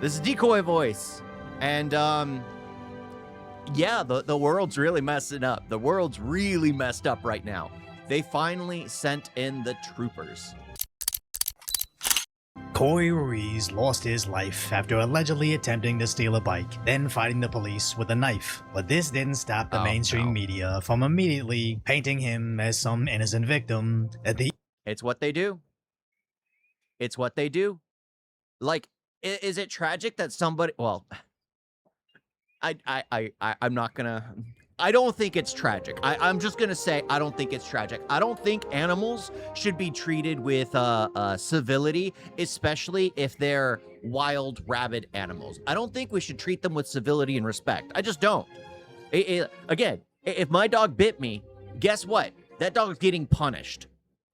This is Decoy Voice. And, yeah, the world's really messing up. The world's really messed up right now. They finally sent in the troopers. Cory Ruiz lost his life after allegedly attempting to steal a bike, then fighting the police with a knife. But this didn't stop the mainstream media from immediately painting him as some innocent victim. It's what they do. It's what they do. Like, is it tragic that somebody? Well, I'm not gonna. I don't think it's tragic. I'm just gonna say I don't think it's tragic. I don't think animals should be treated with civility, especially if they're wild, rabid animals. I don't think we should treat them with civility and respect. I just don't. Again, if my dog bit me, guess what? That dog's getting punished.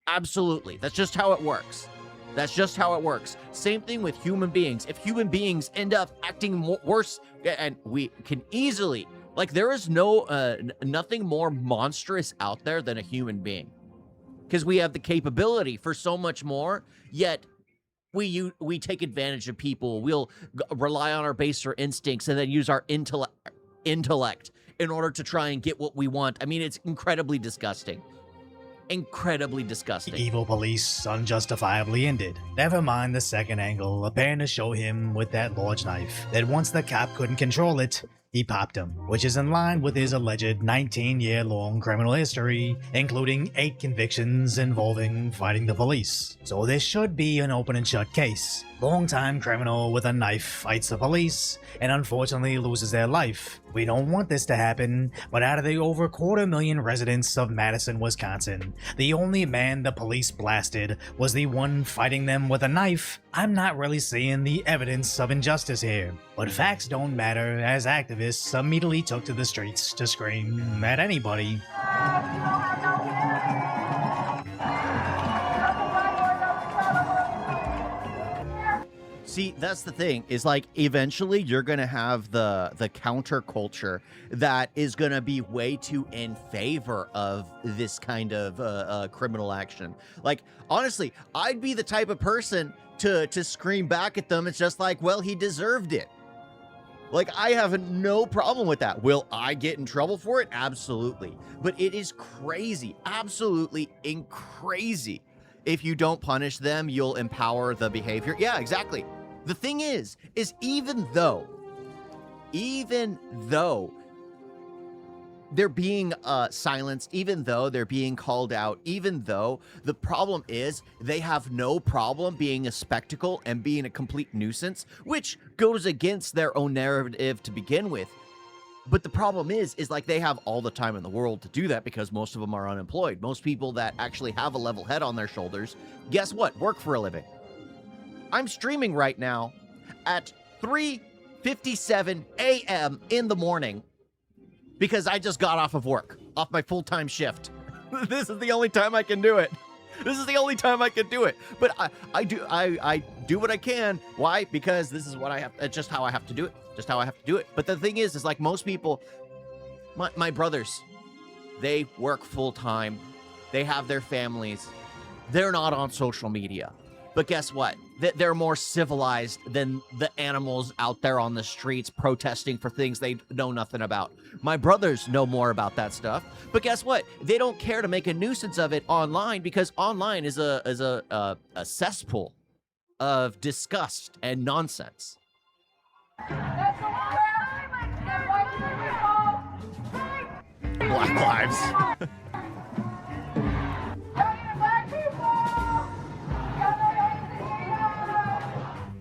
Absolutely. That's just how it works. That's just how it works. Same thing with human beings. If human beings end up acting worse, and we can easily, like, there is nothing more monstrous out there than a human being, because we have the capability for so much more. Yet we take advantage of people. We'll rely on our baser instincts and then use our intellect in order to try and get what we want. I mean, it's incredibly disgusting. Incredibly disgusting. Evil police unjustifiably ended. Never mind the second angle, appearing to show him with that large knife, that once the cop couldn't control it, he popped him, which is in line with his alleged 19-year-long criminal history, including 8 convictions involving fighting the police. So this should be an open and shut case. Longtime criminal with a knife fights the police, and unfortunately loses their life. We don't want this to happen, but out of the over 250,000 residents of Madison, Wisconsin, the only man the police blasted was the one fighting them with a knife. I'm not really seeing the evidence of injustice here, but facts don't matter, as activists immediately took to the streets to scream at anybody. See, that's the thing, is like eventually you're going to have the counterculture that is going to be way too in favor of this kind of criminal action. Like, honestly, I'd be the type of person to scream back at them. It's just like, well, he deserved it. Like, I have no problem with that. Will I get in trouble for it? Absolutely. But it is crazy, absolutely crazy. If you don't punish them, you'll empower the behavior. Yeah, exactly. The thing is even though they're being silenced, even though they're being called out, even though the problem is they have no problem being a spectacle and being a complete nuisance, which goes against their own narrative to begin with. But the problem is like they have all the time in the world to do that because most of them are unemployed. Most people that actually have a level head on their shoulders, guess what? Work for a living. I'm streaming right now at 3:57 a.m. in the morning because I just got off of work, off my full-time shift. This is the only time I can do it. This is the only time I can do it. But I do what I can. Why? Because this is what I have. It's just how I have to do it. Just how I have to do it. But the thing is like most people, my brothers, they work full-time. They have their families. They're not on social media. But guess what? They're more civilized than the animals out there on the streets protesting for things they know nothing about. My brothers know more about that stuff. But guess what? They don't care to make a nuisance of it online because online is a cesspool of disgust and nonsense. Black lives.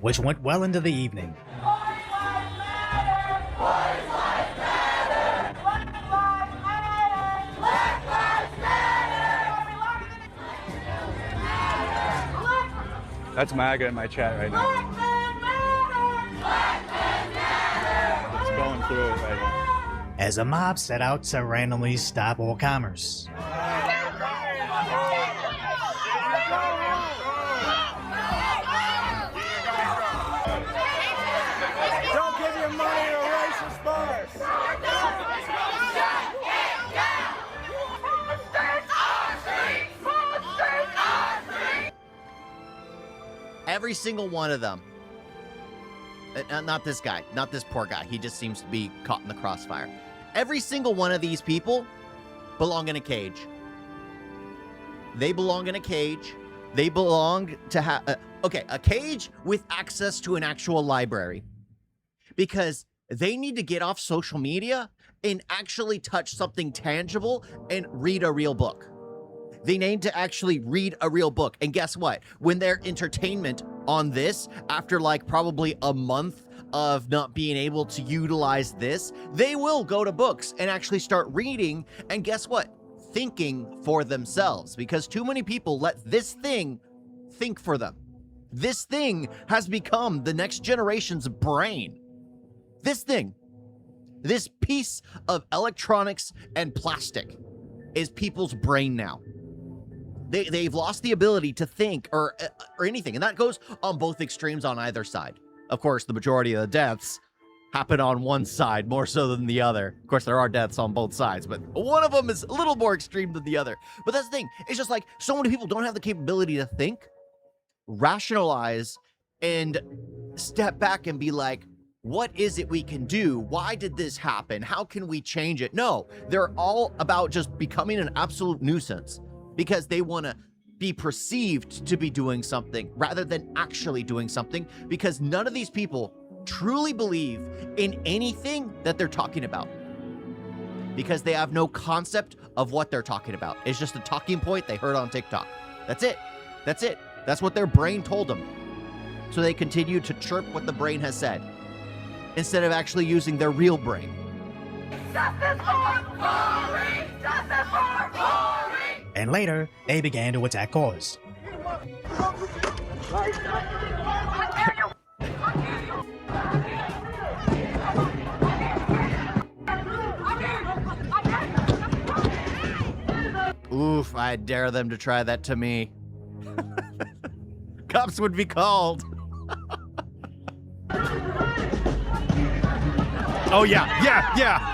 Which went well into the evening. That's MAGA in my chat right now. It's going through it right now. As a mob set out to randomly stop all commerce. Don't give your money to racist bars. Every single one of them. not this guy, not this poor guy. He just seems to be caught in the crossfire. Every single one of these people belong in a cage. They belong in a cage. They belong to have, a cage with access to an actual library. Because they need to get off social media and actually touch something tangible and read a real book. They need to actually read a real book. And guess what? When their entertainment on this, after like probably a month of not being able to utilize this, they will go to books and actually start reading. And guess what? Thinking for themselves, because too many people let this thing think for them. This thing has become the next generation's brain. This thing, this piece of electronics and plastic is people's brain now. They've lost the ability to think or anything, and that goes on both extremes on either side. Of course, the majority of the deaths happen on one side more so than the other. Of course, there are deaths on both sides, but one of them is a little more extreme than the other. But that's the thing. It's just like so many people don't have the capability to think, rationalize, and step back and be like, what is it we can do? Why did this happen? How can we change it? No, they're all about just becoming an absolute nuisance because they want to be perceived to be doing something rather than actually doing something, because none of these people truly believe in anything that they're talking about, because they have no concept of what they're talking about. It's just a talking point they heard on TikTok. That's it. That's it. That's what their brain told them. So they continue to chirp what the brain has said instead of actually using their real brain. Justice for Corey! Justice for Corey! And later, they began to attack cars. Oof, I dare them to try that to me. Cops would be called. Oh, yeah.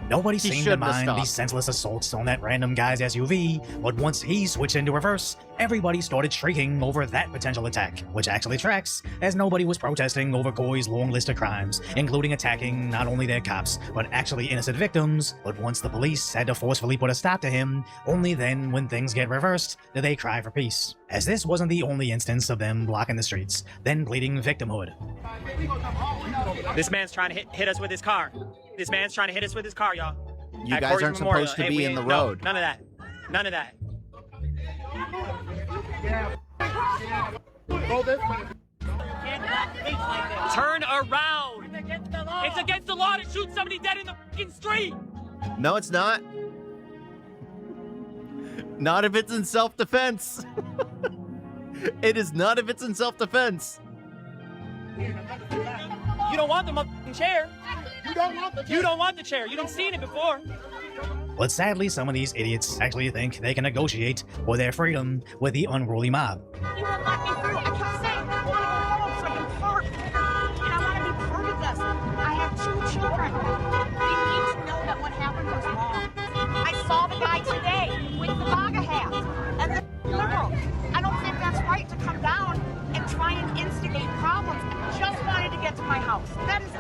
Nobody seemed to shouldn't have mind stopped. these senseless assaults on that random guy's SUV, but once he switched into reverse, everybody started shrieking over that potential attack, which actually tracks, as nobody was protesting over Corey's long list of crimes, including attacking not only their cops, but actually innocent victims. But once the police had to forcefully put a stop to him, only then, when things get reversed, do they cry for peace. As this wasn't the only instance of them blocking the streets, then pleading victimhood. This man's trying to hit us with his car. This man's trying to hit us with his car, y'all. You At guys Corey's aren't Memorial. supposed to Hey, be we in the ain't- no, road. None of that. None of that. Turn around. It's against the law to shoot somebody dead in the fucking street. No, it's not. Not if it's in self-defense. It is not if it's in self-defense. You don't want the motherfucking chair. You don't want the chair. You done seen it before. But sadly, some of these idiots actually think they can negotiate for their freedom with the unruly mob. You won't let me through. I kept saying, I want to go home so I can park. And I want to be part of this. I have 2 children. They need to know that what happened was wrong. I saw the guy today with the MAGA hat. And the liberal. I don't think that's right to come down and try and instigate problems. I just wanted to get to my house. That is it.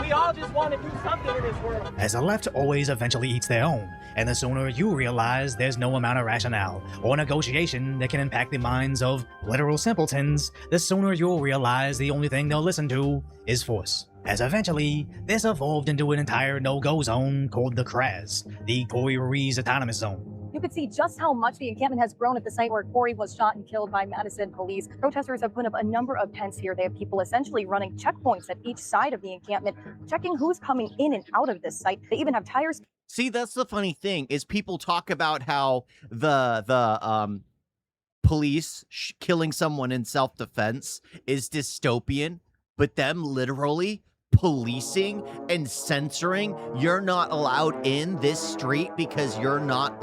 We all just want to do something in this world. As the left always eventually eats their own, and the sooner you realize there's no amount of rationale or negotiation that can impact the minds of literal simpletons, the sooner you'll realize the only thing they'll listen to is force. As eventually, this evolved into an entire no-go zone called the CRAZ, the Corey Ruiz Autonomous Zone. You could see just how much the encampment has grown at the site where Corey was shot and killed by Madison police. Protesters have put up a number of tents here. They have people essentially running checkpoints at each side of the encampment, checking who's coming in and out of this site. They even have tires. See, that's the funny thing is people talk about how the police killing someone in self-defense is dystopian, but them literally policing and censoring, you're not allowed in this street because you're not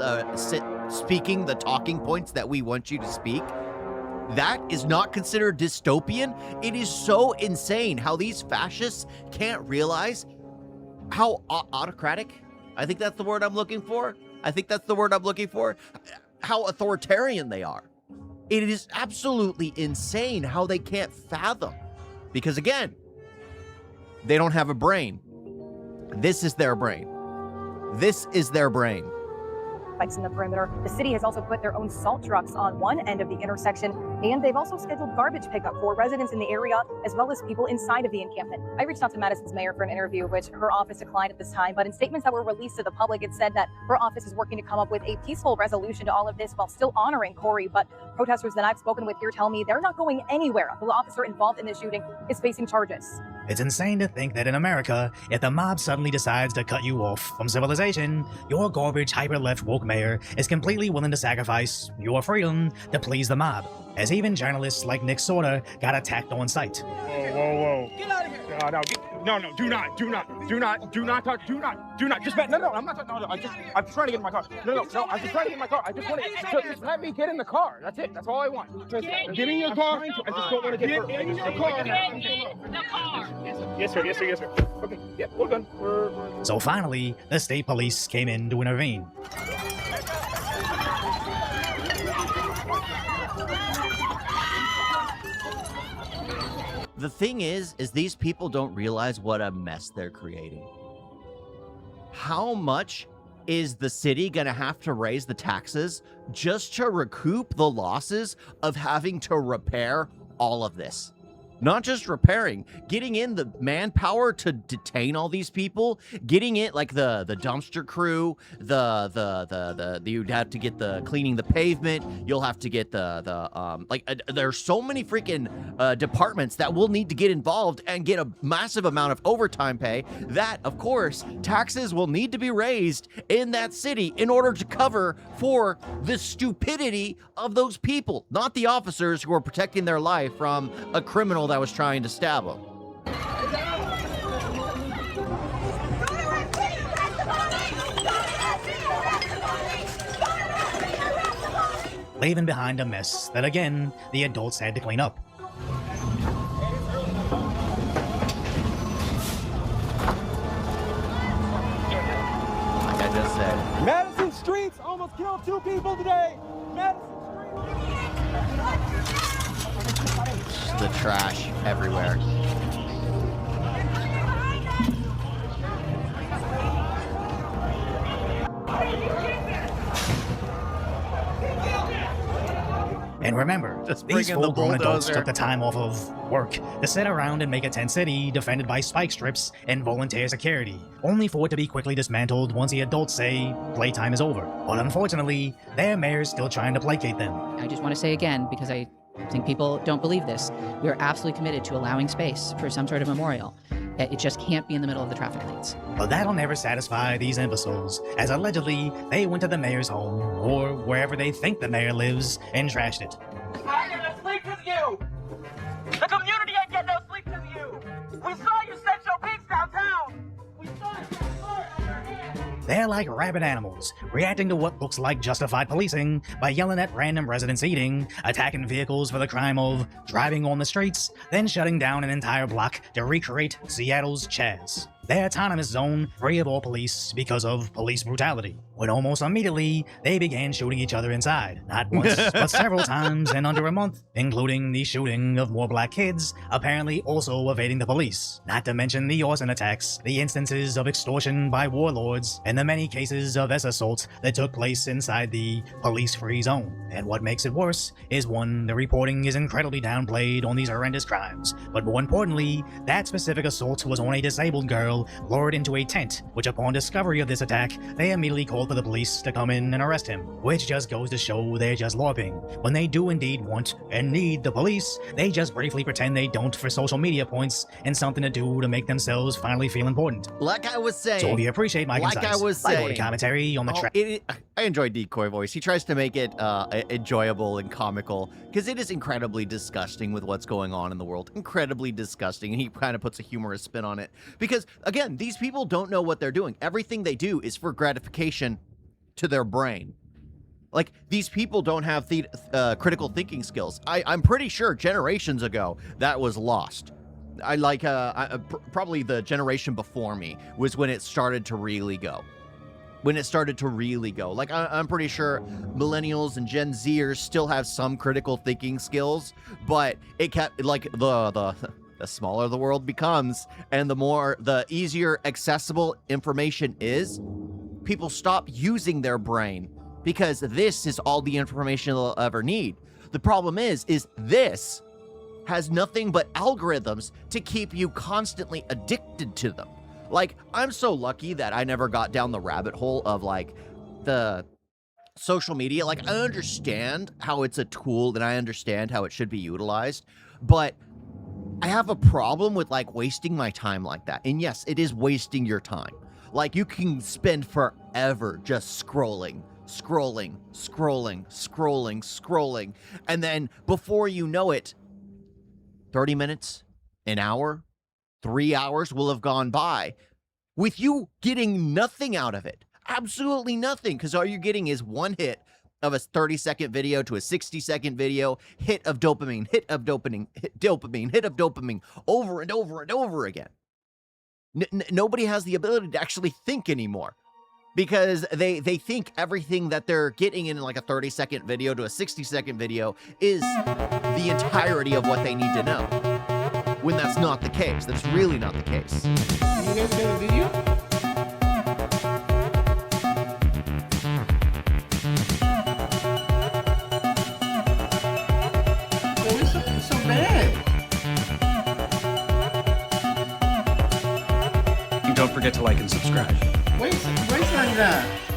speaking the talking points that we want you to speak. That is not considered dystopian. It is so insane how these fascists can't realize how autocratic, I think that's the word I'm looking for. How authoritarian they are. It is absolutely insane how they can't fathom Because again, they don't have a brain. This is their brain. This is their brain. Spikes in the perimeter. The city has also put their own salt trucks on one end of the intersection, and they've also scheduled garbage pickup for residents in the area, as well as people inside of the encampment. I reached out to Madison's mayor for an interview, which her office declined at this time, but in statements that were released to the public, it said that her office is working to come up with a peaceful resolution to all of this while still honoring Corey. But protesters that I've spoken with here tell me they're not going anywhere. The officer involved in this shooting is facing charges. It's insane to think that in America, if the mob suddenly decides to cut you off from civilization, your garbage hyper-left woke mayor is completely willing to sacrifice your freedom to please the mob, as even journalists like Nick Sorter got attacked on site. Whoa, whoa, whoa. Get out of here. No, do not talk, just no, I'm not talking, I'm just trying to get in my car. No, I'm just trying to get in my car. I just want to, just let me get in the car. That's it, that's all I want. Just get in your car. I just don't want to get hurt. In your car. The car. Yes, sir. Okay, yeah, we're done. So finally, the state police came in to intervene. The thing is these people don't realize what a mess they're creating. How much is the city gonna have to raise the taxes just to recoup the losses of having to repair all of this? Not just repairing, getting in the manpower to detain all these people, getting it like the dumpster crew, you'd have to get the cleaning the pavement, you'll have to get there's so many freaking departments that will need to get involved and get a massive amount of overtime pay that, of course, taxes will need to be raised in that city in order to cover for the stupidity of those people, not the officers who are protecting their life from a criminal that was trying to stab them. Leaving behind a mess that, again, the adults had to clean up. Like I just said. Madison streets almost killed 2 people today. Madison The trash everywhere. And remember, bring these in the full-grown adults bulldozer. took the time off of work to sit around and make a tent city defended by spike strips and volunteer security, only for it to be quickly dismantled once the adults say playtime is over. But unfortunately, their mayor's still trying to placate them. I just want to say again, because I think people don't believe this, we are absolutely committed to allowing space for some sort of memorial. It just can't be in the middle of the traffic lanes. But that'll never satisfy these imbeciles, as allegedly they went to the mayor's home, or wherever they think the mayor lives, and trashed it. I get no sleep with you. The community ain't get no sleep with you. We saw you set your pigs downtown. We saw it. They're like rabid animals, reacting to what looks like justified policing by yelling at random residents eating, attacking vehicles for the crime of driving on the streets, then shutting down an entire block to recreate Seattle's Chaz, their autonomous zone free of all police because of police brutality, when almost immediately they began shooting each other inside, not once, but several times in under a month, including the shooting of more black kids, apparently also evading the police, not to mention the arson attacks, the instances of extortion by warlords, and the many cases of assault that took place inside the police-free zone. And what makes it worse is, one, the reporting is incredibly downplayed on these horrendous crimes, but more importantly, that specific assault was on a disabled girl lured into a tent, which upon discovery of this attack, they immediately called for the police to come in and arrest him, which just goes to show they're just LARPing. When they do indeed want and need the police, they just briefly pretend they don't for social media points and something to do to make themselves finally feel important. Like I was saying. So if you appreciate my Like concise, I was bipolar saying. commentary on the track. I enjoy Decoy Voice. He tries to make it enjoyable and comical because it is incredibly disgusting with what's going on in the world. Incredibly disgusting. And he kind of puts a humorous spin on it because, again, these people don't know what they're doing. Everything they do is for gratification to their brain. Like, these people don't have critical thinking skills. I'm pretty sure generations ago that was lost. Probably the generation before me was when it started to really go. Like, I'm pretty sure millennials and Gen Zers still have some critical thinking skills, but it kept, like, the smaller the world becomes and the easier accessible information is, people stop using their brain because this is all the information they'll ever need. The problem is this has nothing but algorithms to keep you constantly addicted to them. Like, I'm so lucky that I never got down the rabbit hole of like the social media. Like, I understand how it's a tool and I understand how it should be utilized, but I have a problem with like wasting my time like that. And yes, it is wasting your time. Like, you can spend forever just scrolling. And then before you know it, 30 minutes, an hour, 3 hours will have gone by with you getting nothing out of it. Absolutely nothing, because all you're getting is one hit of a 30-second video to a 60-second video, hit of dopamine, hit of dopamine, hit of dopamine, over and over and over again. Nobody has the ability to actually think anymore, because they think everything that they're getting in like a 30-second video to a 60-second video is the entirety of what they need to know, when that's not the case. That's really not the case. You guys got a video? So bad. And don't forget to like and subscribe. Wait, like that.